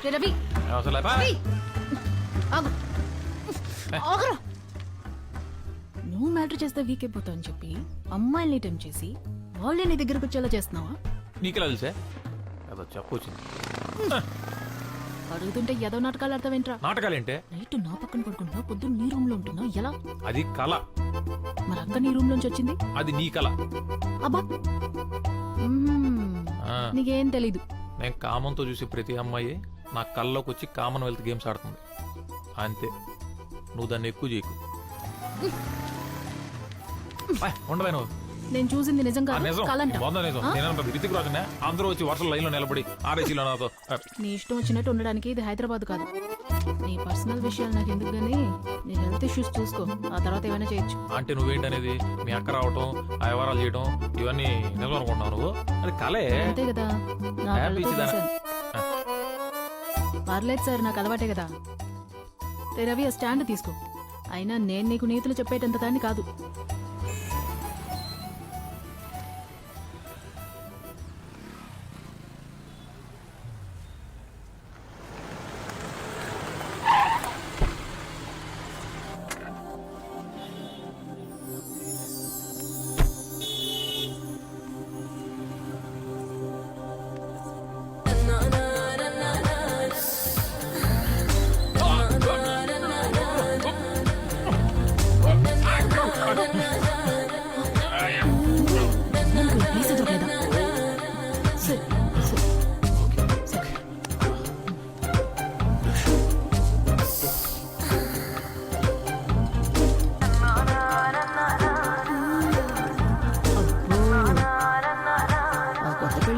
రవి అసలు రవి, ఆగు. ఆగురా. నువ్వు మ్యాటర్ చేస్తే వీక్ అయిపోతావు అని చెప్పి అమ్మాయిల్ని టైం చేసి వాళ్ళే నీ దగ్గరకు వచ్చేలా చేస్తున్నావా? నీకెలా తెలుసా? అదో చెప్పొచ్చింది. అడుగుతుంటే ఏదో నాటకాలు ఆడతావేంట్రా? నాటకాలేంటే? నైట్ నా పక్కన పడుకుంటున్నా, పొద్దున్న నీ రూమ్ లో ఉంటున్నా, ఎలా? అది కళ. మరి అక్క నీ రూమ్ లోంచి వచ్చింది? అది నీ కళ. అబ్బా, నీకేం తెలీదు. నేను కామంతో చూసి ప్రతి అమ్మాయి నా కళ్ళలోకి వచ్చి కామన్వెల్త్ గేమ్స్ ఆడుతుంది అంతే. నువ్వు దాన్ని ఎక్కువ చేయకు. ఉండవే నువ్వు. నేను చూసింది నిజంగా కలంట. రితిక్ రాజునే అందరూ వచ్చి వర్షం లైన్ లో నిలబడి ఆర్ఏసీలో నాతో. నీ ఇష్టం వచ్చినట్టు ఉండడానికి ఇది హైదరాబాద్ కాదు. నీ పర్సనల్ విషయాలు నాకు ఎందుకు గానీ నీ హెల్త్ ఇష్యూస్ చూసుకో, ఆ తర్వాత ఏమైనా చేయొచ్చు. అంటే నువ్వేంటనేది మీ అక్క రావటం, ఆ వ్యవహారాలు చేయడం ఇవన్నీ నిజం అనుకుంటున్నావు నువ్వు? అది కలే అంతే కదా. నా కళ్ళతో చూశాను. పర్లేదు సార్, నాకు అలవాటే కదా. రవి, ఆ స్టాండ్ తీసుకో. అయినా నేను నీకు నీతులు చెప్పేటంత దాన్ని కాదు.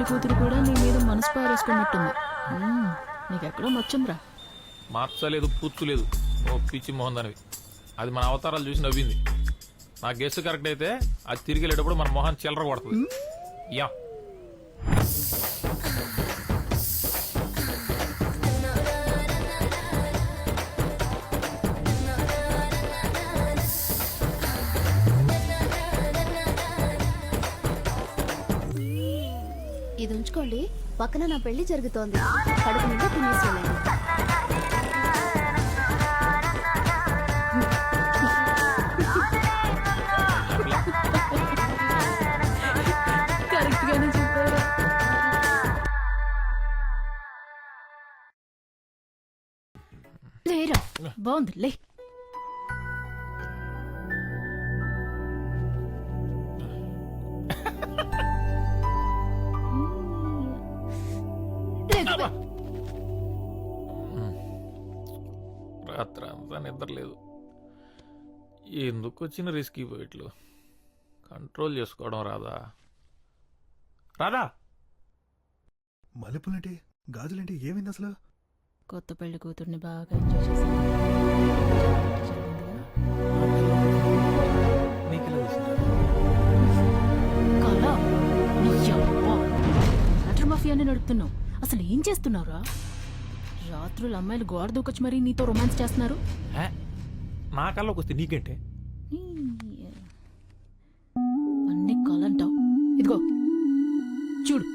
కూతురు కూడా నీ మీద మనసు పారేసుకున్నట్టుంది. నీకెక్కడో నచ్చిందిరా. మార్చలేదు, పూర్చులేదు. ఓ పిచ్చి మోహన్ దానివి. అది మన అవతారాలు చూసి నవ్వింది. నా గెస్ట్ కరెక్ట్ అయితే అది తిరిగి వెళ్ళేటప్పుడు మన మొహన్ చిల్లర కొడుతుంది. యా ఇది ఉంచుకోండి, పక్కన నా పెళ్లి జరుగుతోంది. కడుపు నిండా తినేసేయాలి. కరెక్ట్ గానే చెప్పారు. లేరా, బాగుంది లే. రాత్రి అంతా నిద్ర లేదు. ఎందుకు వచ్చిన రిస్కీ పోయిట్లు కంట్రోల్ చేసుకోవడం రాదా? రాదా? మల్లెపూలంటే గాజులంటే ఏమైంది అసలు? కొత్త పెళ్లి కూతుర్ని బాగా ఎంజాయ్ చేశాను. మాఫియాని నడుపుతున్నావు. అసలు ఏం చేస్తున్నావురా? రాత్రులు అమ్మాయిలు గోడ దూకొచ్చి మరీ నీతో రొమాన్స్ చేస్తున్నారు. నా కళ్ళకి వస్తే నీకేంటే? అన్ని కాలంటావు. ఇదిగో చూడు.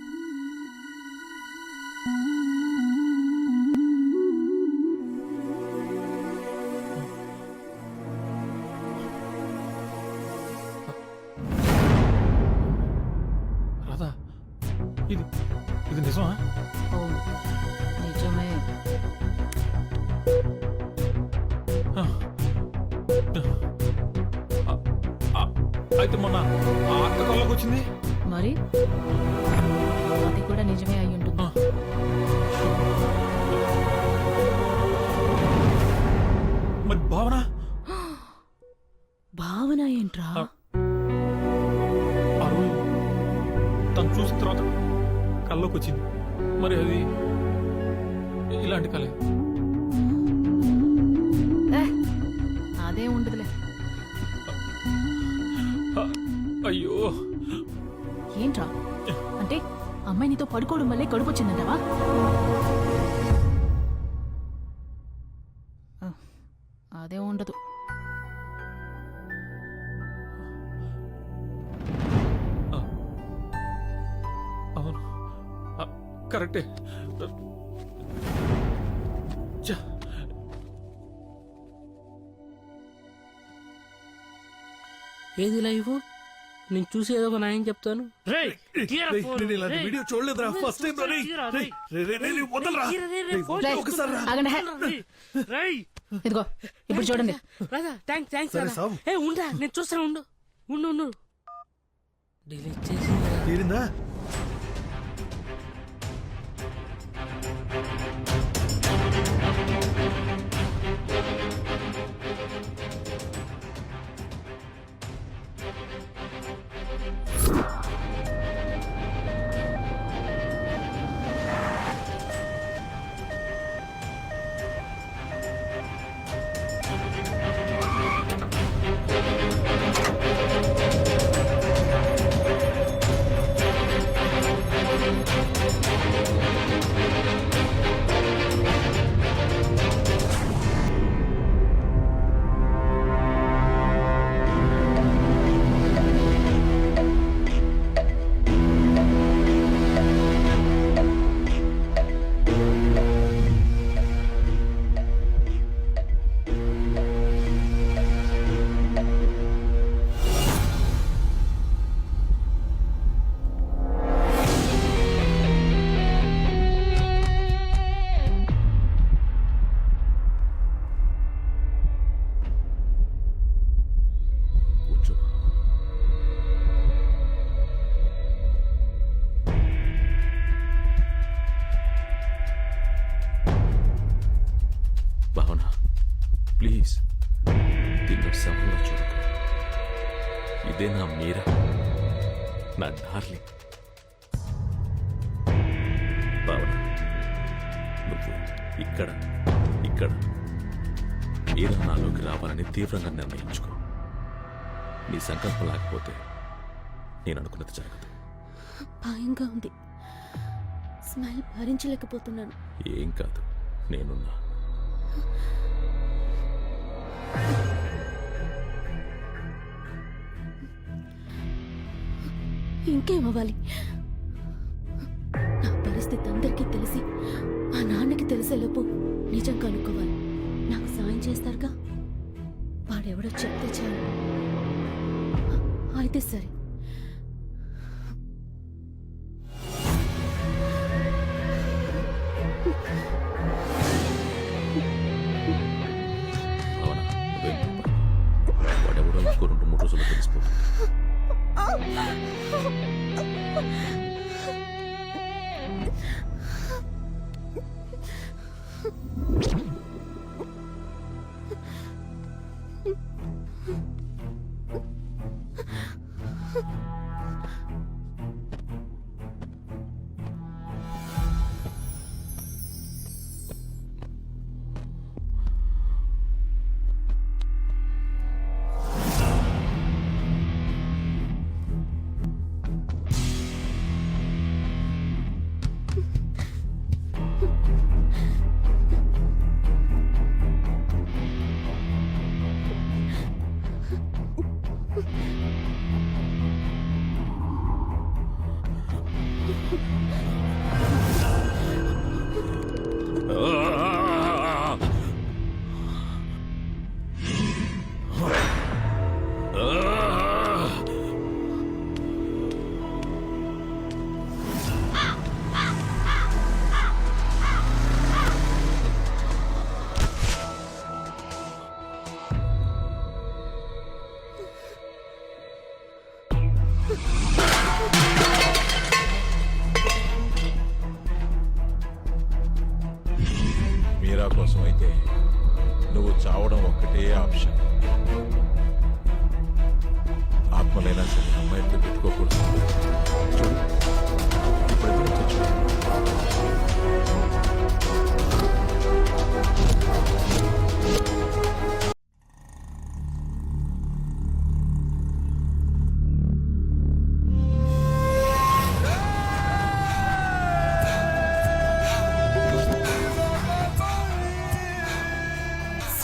రాదా? ఇది ఇది నిజమా? అవును, నిజమే. అయితే మొన్న ఆ అక్క కళ్ళకి వచ్చింది మరి, అది కూడా నిజమే అయి ఉంటుంది. మరి భావన? భావన ఏంట్రా? ఆ రోజు తను చూసిన తర్వాత కళ్ళకి వచ్చింది. మరి అది ఇలాంటి కళ? అదే ఉండదులే. అయ్యో, ఏంట్రా? అంటే అమ్మాయి నీతో పడుకోవడం వల్లే కడుపు వచ్చిందంటావా? అదే ఉండదు. అవును, కరెక్టే. ఏది లైవ్ నేను చూసి ఏదో ఒక న్యాయం చెప్తాను. రేయ్, తీయరా ఫోన్. నేను ఇలాంటి రేయ్, వీడియో చూడలేదురా ఫస్ట్ టైం రా తీయరా, రేయ్. వదలరా తీయరా, రేయ్, రేయ్, ఫోన్ రేయ్, చూస్తున్నా. ఆగండి, హే. రేయ్, రేయ్. ఇదిగో ఇప్పుడు చూడండి. రాదా థ్యాంక్స్ సరే, సావు. ఏ ఉండరా నేను చూస్తాను. ఉండు డిలీట్ చేసి తీరిందా భావన ప్లీజ్ దీన్ని సమయంలో చూడకు. ఇదే నా మీరా, నా డార్లింగ్. భావన నువ్వు ఇక్కడ మీరా నాలోకి రావాలని తీవ్రంగా నిర్ణయించుకో. నీ సంకల్పం లేకపోతే నేను అనుకున్నది జరగదు. భయంగా ఉంది. స్మైల్ భరించలేకపోతున్నాను. ఏం కాదు, నేనున్నా. ఇంకేమవ్వాలి? నా పరిస్థితి అందరికీ తెలిసి మా నాన్నకి తెలిసేలోపు నిజం కనుక్కోవాలి. నాకు సాయం చేస్తారుగా. వాడెవడో చెప్తే చాలు. అయితే సరే. భావన నువ్వేం భయపడకు. వాడెవడో ఇంకో 2-3 రోజుల్లో తెలిసిపోతుంది. మీరా కోసం అయితే నువ్వు చావడం ఒక్కటే ఆప్షన్. ఆత్మలైనా సరే అమ్మాయితో పెట్టుకోకూడదు. చూడు ఇప్పుడు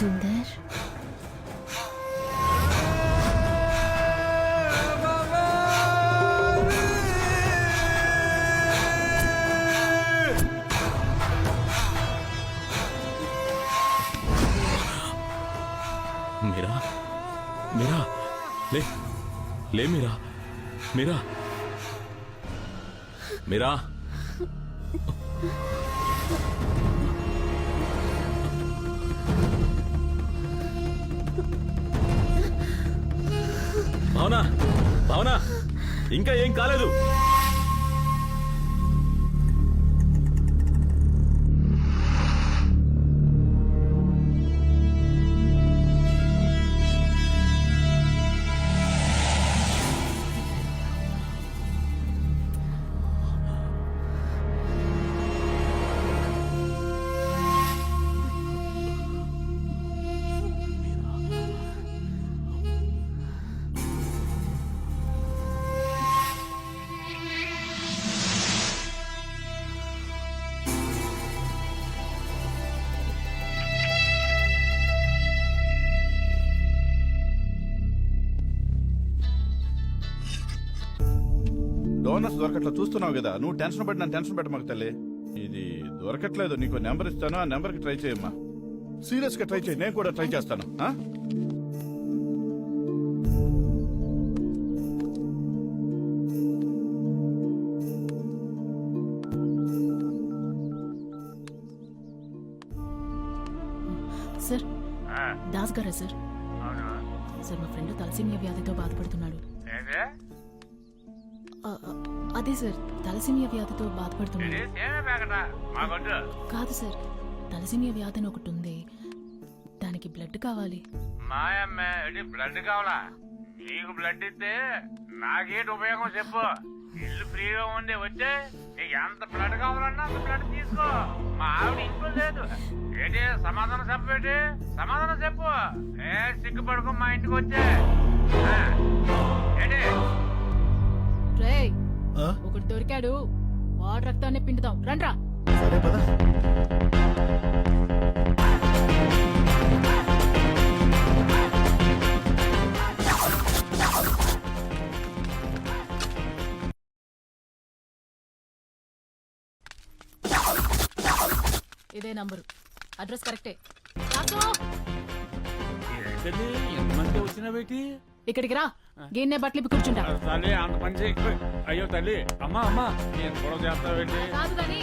సుందర్, మీరా మీరా లే లే మీరా మీరా మీరా భావనా భావనా ఇంకా ఏం కాలేదు. డోనర్స్ దొరకట్లా చూస్తున్నావు కదా, నువ్వు టెన్షన్ పడి నన్ను టెన్షన్ పెట్టమాకు తల్లి. ఇది దొరకట్లేదు, నీకు నెంబర్ ఇస్తాను, ఆ నెంబర్కి ట్రై చేయమ్మా. సీరియస్ గా ట్రై చేయి, నేను కూడా ట్రై చేస్తాను. ఆ? సార్ దాస్ గారా సార్? సార్ మా ఫ్రెండ్ తలసేమియా వ్యాధితో బాధపడుతున్నాడు. అదే సార్, తలసేమియా వ్యాధితో బాధపడుతున్నాడు. కాదు సార్, తలసేమియా వ్యాధి అని ఒకటి ఉంది, దానికి బ్లడ్ కావాలి. మాయమ్మే బ్లడ్ కావాలా? నీకు బ్లడ్ ఇస్తే నాకేంటి ఉపయోగం చెప్పు? ఇల్లు ఫ్రీగా ఉంది, వచ్చే నీకు ఎంత బ్లడ్ కావాలన్నా అంత బ్లడ్ తీసుకో. మా ఆవిడ ఇంట్లో లేదు. ఏంటి సమాధానం చెప్పేటి? సమాధానం చెప్పు. ఏ సిగ్గుపడుకో, మా ఇంటికి వచ్చే. ఏంటి రేయ్, ఒకటి దొరికాడు, వాడు రక్తాన్ని పిండుదాం రండ్రా. సరే పదా. ఇదే నంబరు, అడ్రస్ కరెక్టే. రాసు, ఏంటది ఎంతమంది వచ్చినా పెట్టి? ఇక్కడికి రా, గిన్నె బట్టలు ఇప్పి కూర్చుంటా. తల్లి అంత పని చేయి. అయ్యో తల్లి, అమ్మా అమ్మా నేను గొడవ చేస్తావేంటి? కాదు కానీ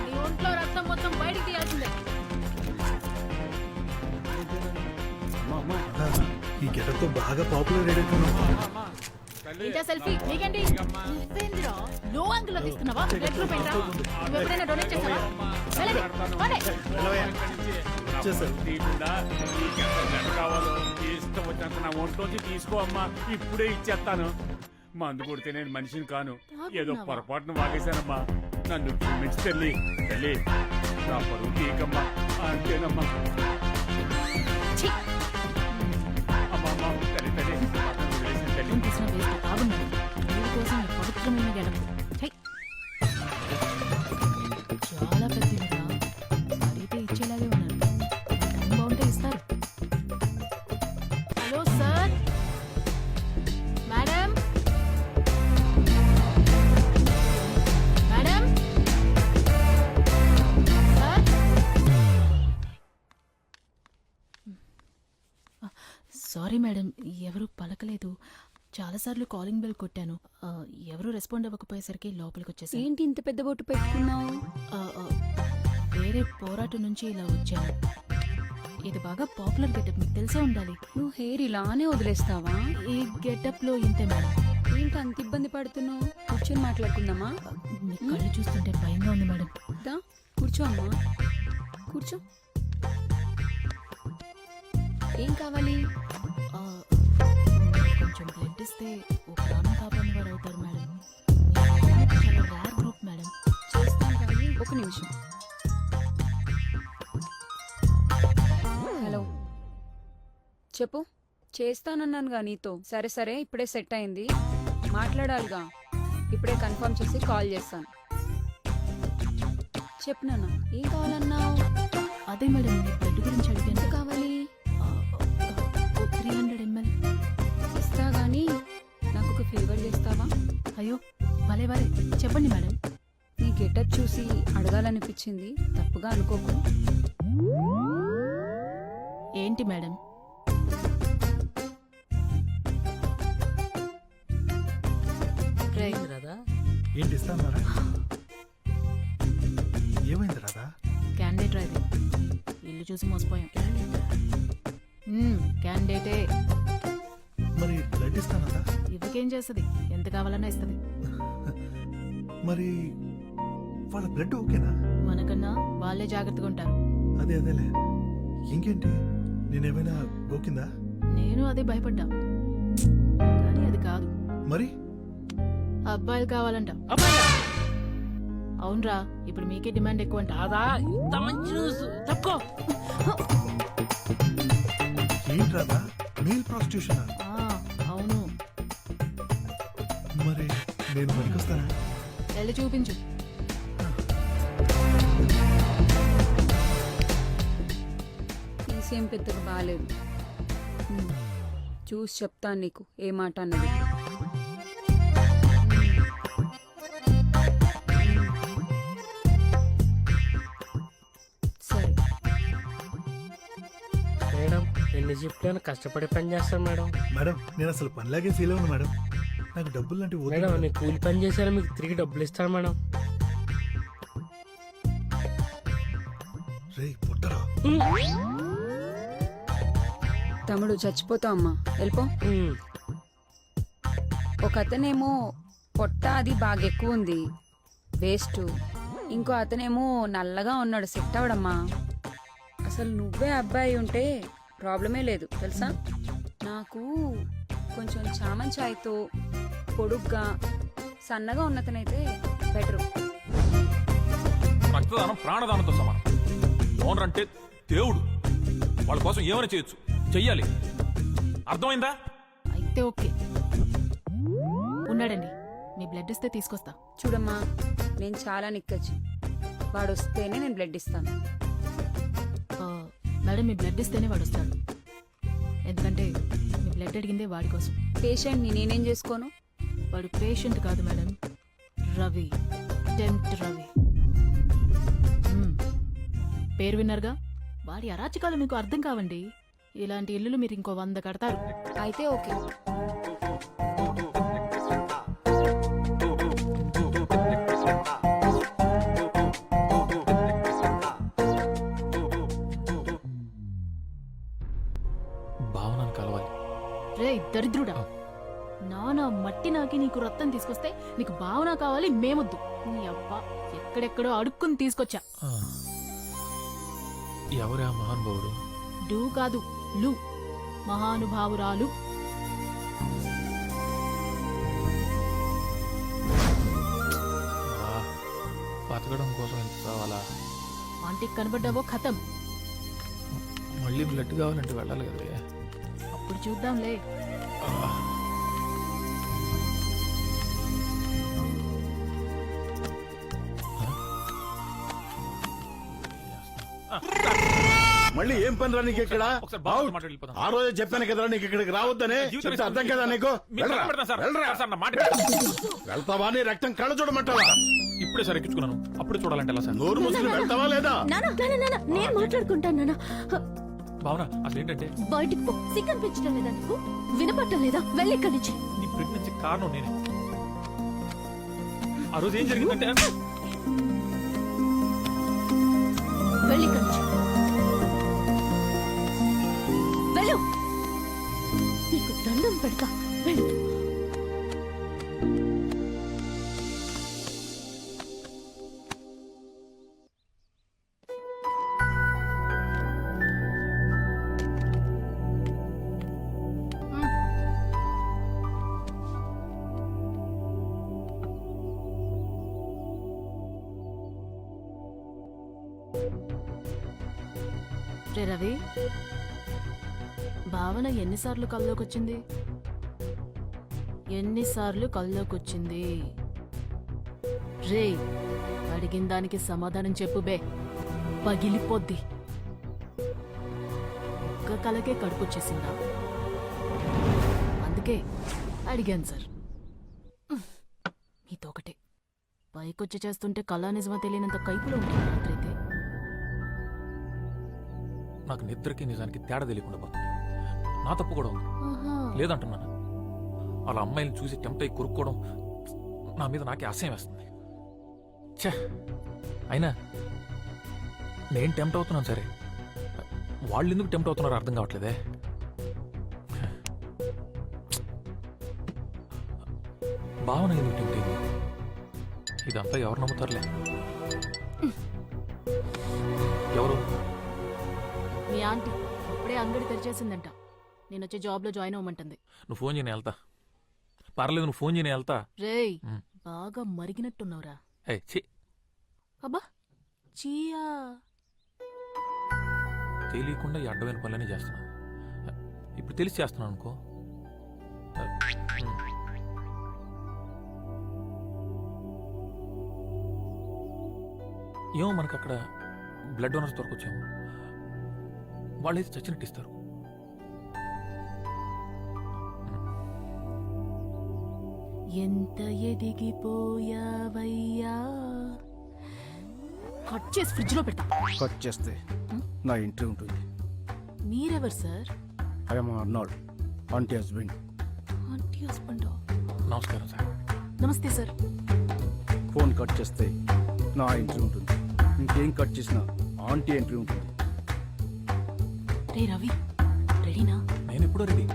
నీ ఒంట్లో రక్తం మొత్తం బయటికి తీయాల్సిందే. అమ్మా అమ్మా ఈ గెటప్ తో బాగా పాపులర్ అయ్యాడుతున్నావు. తల్లి ఇంకా సెల్ఫీ నీకేంటి? నువ్వేందిరా లో యాంగిల్ లో తీస్తున్నావా? రెడ్ రూమ్ ఏంట్రా? నువ్వు ఎప్పుడైనా డొనేట్ చేసావా? వెళ్ళండి, పోనీ. కావాలో ఇష్టం వచ్చినంత నా ఒంట్లోంచి తీసుకో అమ్మా, ఇప్పుడే ఇచ్చేస్తాను. మందు కొడితే నేను మనిషిని కాను, ఏదో పొరపాటును వాగేశానమ్మా, నన్ను క్షమించి తల్లి. తల్లి నా పరువు తీకమ్మా, అంతేనమ్మా. ఛీ, అమ్మా అమ్మా తల్లి తల్లి వదిలేసిన తల్లి. రక్తం తీసిన వేస్ట్ బాగున్నాడు. దేవుడి కోసం ఈ పవిత్రమైన గెడపు. ఛై, చాలా పెద్దదిరా, అడిగితే ఇచ్చేలాగే ఉన్నారు. టైం బాగుంటే ఇస్తారు. Hello sir, madam madam sir. Sorry madam, ఎవరు పలకలేదు. చాలాసార్లు కాలింగ్ బెల్ కొట్టాను, ఎవరు రెస్పాండ్ అవ్వకపోయేసరికి లోపలికి వచ్చేసాను. ఏంటి ఇంత పెద్ద బొట్టు పెట్టుకున్నావు? వేరే పోరాటం నుంచి ఇలా వచ్చాను. ఇది బాగా పాపులర్ గెటప్, మీకు తెలిసే ఉండాలి. నువ్వు హెయిర్ ఇలానే వదిలేస్తావా? ఈ గెటప్ లో ఇంతే మేడం. ఏంటి అంత ఇబ్బంది పడుతున్నావు? కూర్చొని మాట్లాడుకుందామా? మీ కళ్ళు చూస్తుంటే భయంగా ఉంది మేడం. దా, కూర్చో అమ్మా, కూర్చో. ఏం కావాలి? ఆ, కొంచెం బ్లడ్ ఇస్తే ఓ ప్రాణం కాపాడిన వారు అవుతారు మేడం. చాలా రేర్ గ్రూప్ మేడం. చేస్తాను కానీ ఒక నిమిషం. హలో, చెప్పు. చేస్తానన్నానుగా నీతో. సరే సరే, ఇప్పుడే సెట్ అయింది, మాట్లాడాలిగా. ఇప్పుడే కన్ఫర్మ్ చేసి కాల్ చేస్తాను. చెప్పు నాన్న, ఏం కావాలన్నావు? అదే మేడం, మీ బ్లడ్ గురించి అడిగాను. ఎంత కావాలి? 300 ml. ఇస్తా గానీ నాకు ఒక ఫేవర్ చేస్తావా? అయ్యో భలే భలే, చెప్పండి మేడం. నీ గెటప్ చూసి అడగాలనిపించింది, తప్పుగా అనుకోకు. ఏంటి మేడం? రేయ్. ఏమైంది రాదా? ఏంటి ఇస్తాన్నారా? ఏమైంది రాదా? క్యాండిడేట్ రైతే ఇల్లు చూసి మోసపోయాం. క్యాండిడేటే. మరి బ్లడ్ ఇస్తానదా? ఇవ్వకేం చేస్తుంది, ఎంత కావాలన్నా ఇస్తుంది. మరి వాళ్ళ బ్లడ్ ఓకేనా? మనకన్నా వాళ్ళే జాగ్రత్తగా ఉంటారు. అదేలే. ఇంకేంటి, నేనేమైనా గోకిందా? నేను అదే భయపడ్డా, కానీ అది కాదు. మరి అబ్బాయిలు కావాలంట. అబ్బాయా? అవునరా, ఇప్పుడు మీకే డిమాండ్ ఎక్కువ అంట. రాదా, ఇంత మంచి న్యూస్ తప్పుకో. ఏంటి రాదా, మెయిల్ ప్రాస్టిట్యూషన్? అవును. మరి నేను పనికొస్తానా? వెళ్ళి చూపించు. ఈసేం పెద్దగా బాగాలేదు. చూసి చెప్తాను నీకు ఏ మాట అన్నది. సరే. మేడం ఎన్ని షిఫ్ట్లను కష్టపడి పని చేస్తాను మేడం. మేడం నేను అసలు పనిలాగే ఫీల్ అవును మేడం. నాకు డబ్బులు లాంటివి వద్దు మేడం మేడం. నేను కూలి పని చేశాను, మీకు తిరిగి డబ్బులు ఇస్తాను మేడం. రేయ్ పుట్టరా, తమ్ముడు చచ్చిపోతావు అమ్మా, వెళ్ళిపో. ఒక అతనేమో పొట్ట అది బాగా ఎక్కువ ఉంది, వేస్ట్. ఇంకో అతనేమో నల్లగా ఉన్నాడు, సెట్ అవడమ్మా. అసలు నువ్వే అబ్బాయి ఉంటే ప్రాబ్లమే లేదు తెలుసా. నాకు కొంచెం చామన్ ఛాయ్తో పొడుగ్గా సన్నగా ఉన్నతనైతే బెటరు. రక్తదానం ప్రాణదానంతో సమానం. డోనర్ అంటే దేవుడు, వాళ్ళ కోసం ఏమైనా చేయొచ్చు, చెయ్యాలి. అర్థమైందా? అయితే ఓకే. ఉన్నాడండి, మీ బ్లడ్ ఇస్తే తీసుకొస్తా. చూడమ్మా, నేను చాలా నిక్కచ్చు. వాడు వస్తేనే నేను బ్లడ్ ఇస్తాను. మేడం, మీ బ్లడ్ ఇస్తేనే వాడు వస్తాడు. ఎందుకంటే మీ బ్లడ్ అడిగిందే వాడి కోసం. పేషెంట్ని నేనేం చేసుకోను? వాడు పేషెంట్ కాదు మేడం, రవి. టెంప్ట్ రవి. పేరు విన్నారుగా. వాడి అరాచకాలు మీకు అర్థం కావండి. ఇలాంటి ఇల్లులు మీరు ఇంకో 100 కడతారు. అయితే ఓకే. భావనను కలవాలి. రే దరిద్రుడా, నానా మట్టి నాకి నీకు రక్తం తీసుకొస్తే నీకు భావన కావాలి, మేమొద్దు. నీ అబ్బా ఎక్కడెక్కడో అడుక్కుని తీసుకొచ్చా. ఎవరా మహానుభావుడు? డూ కాదు, లు. మహానుభావురాలు. బతకడం కోసం ఎంత కావాలా? ఆంటీకి కనబడ్డావో ఖతం. మళ్ళీ బ్లడ్ కావాలంటే వెళ్ళాలి కదా. అప్పుడు చూద్దాంలే. మళ్ళీ ఏం పని రా నీకు ఇక్కడ? ఒకసారి బావతో మాట్లాడి వెళ్ళిపోతాను. ఆ రోజే చెప్పాను కదరా నీకు ఇక్కడికి రావద్దని. చెప్తే అర్థం కదా నీకు? మీకు దండం పెడతాను సార్. సార్, నా మాట వినండి. వెళ్తావా? నీ రక్తం కళ్ళ చూడమంటావా? ఇప్పుడే సార్ ఎక్కించుకున్నాను, అప్పుడు చూడాలంటే ఎలా సార్? నోరు మూసుకుని వెళ్తావా లేదా? నేను మాట్లాడుకుంటాను నాన్న. భావన, అసలు ఏంటంటే బయటికి పో. సిగ్గం పెంచడం లేదా నీకు? వినపట్టం లేదా? వెళ్ళి ఇక్కడి నుంచి. నీ ప్రెగ్నెన్సీ కారణం నేనే. ఆ రోజు ఏం జరిగిందంటే వెళ్ళి ఇక్కడి నుంచి. వెళ్ళు. నీకు దండం పెడతా. వెళ్ళు. రే రవి, భావన ఎన్నిసార్లు కల్లోకొచ్చింది? ఎన్నిసార్లు కల్లోకొచ్చింది? రే, అడిగిన దానికి సమాధానం చెప్పు బే, పగిలిపోద్ది. ఒక్క కలకే కడుపుచ్చేసిందా? అందుకే అడిగాను సార్. మీతో ఒకటే, పైకొచ్చి చేస్తుంటే కళా నిజమా తెలియనంత కైపులో ఉంటుంది రాత్రైతే. నాకు నిద్రకి నిజానికి తేడా తెలియకుండా పోతుంది. నా తప్పు కూడా ఉంది, లేదంటున్నాను. వాళ్ళ అమ్మాయిని చూసి టెంప్ట్ అయి కొరుక్కోవడం నా మీద నాకే అసహ్యం వేస్తుంది. ఛే, అయినా నేను టెంప్ట్ అవుతున్నాను సరే, వాళ్ళు ఎందుకు టెంప్ట్ అవుతున్నారో అర్థం కావట్లేదే. భావన ఎందుకు టెంప్ట్ అయింది? ఇదంతా ఎవరు నమ్ముతారులే. ఎవరు? మీ ఆంటీ అప్పుడే అంగడి తెరిచేసిందంట. నేను వచ్చే జాబ్లో జాయిన్ అవ్వమంటుంది. నువ్వు ఫోన్ చేయని వెళ్తా. పర్లేదు, నువ్వు ఫోన్ చేయని వెళ్తా. రేయ్, బాగా మరిగినట్టున్నావురా. ఏ ఛీ, అబ్బా చీయా. తెలియకుండా ఈ అడ్డమైన పనులన్నీ చేస్తున్నాను. ఇప్పుడు తెలిసి చేస్తున్నాను అనుకో. ఏమో మనకు అక్కడ బ్లడ్ డోనర్స్ దొరకొచ్చేమో. వాళ్ళైతే చచ్చినట్టు ఇస్తారు. ఎంత ఎదిగిపోయావయ్యా. కట్ చేసి ఫ్రిడ్జ్ లో పెడతా. కట్ చేస్తే నా ఇంట్రీ ఉంటుంది. మీరెవరు sir? I'm Arnold, aunty husband. Aunty husband. నమస్కారం సార్. నమస్తే సార్. ఫోన్ కట్ చేస్తే నా ఎంట్రీ ఉంటుంది. ఇంకేం కట్ చేసినా ఆంటీ ఎంట్రీ ఉంటుంది. రే రవి, రెడీనా? నేను ఎప్పుడో రెడీ.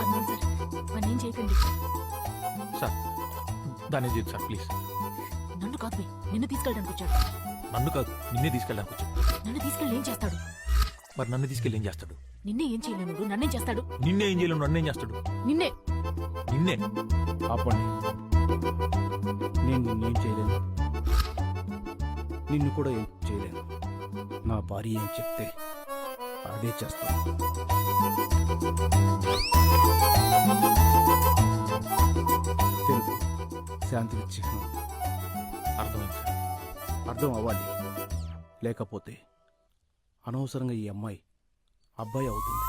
అన్నాను సార్, మరి ఏం చేయకండి. సార్ దాన్ని చేయదు సార్ ప్లీజ్. నన్ను కాదు బే, నిన్ను తీసుకెళ్ళడానికి వచ్చాడు. నన్ను కాదు, నిన్నే తీసుకెళ్ళడానికి వచ్చాడు. నన్ను తీసుకెళ్ళి ఏం చేస్తాడు? మరి నన్ను తీసుకెళ్ళి ఏం చేస్తాడు? నిన్నే ఏం చేయలేను, నన్నేం చేస్తాడు? నిన్నే ఏం చేయలేను, నన్నేం చేస్తాడు? నిన్నే. నిన్నే. ఆపండి, నేను నిన్నేం చేయలేను, నిన్ను కూడా ఏం చేయలేను. నా భార్య ఏం చెప్తే అదే చేస్తాను. తెలుగు శాంతికి చిహ్నం. అర్థమైంది సార్. అర్థం అవ్వాలి, లేకపోతే అనవసరంగా ఈ అమ్మాయి అబ్బాయి అవుతుంది.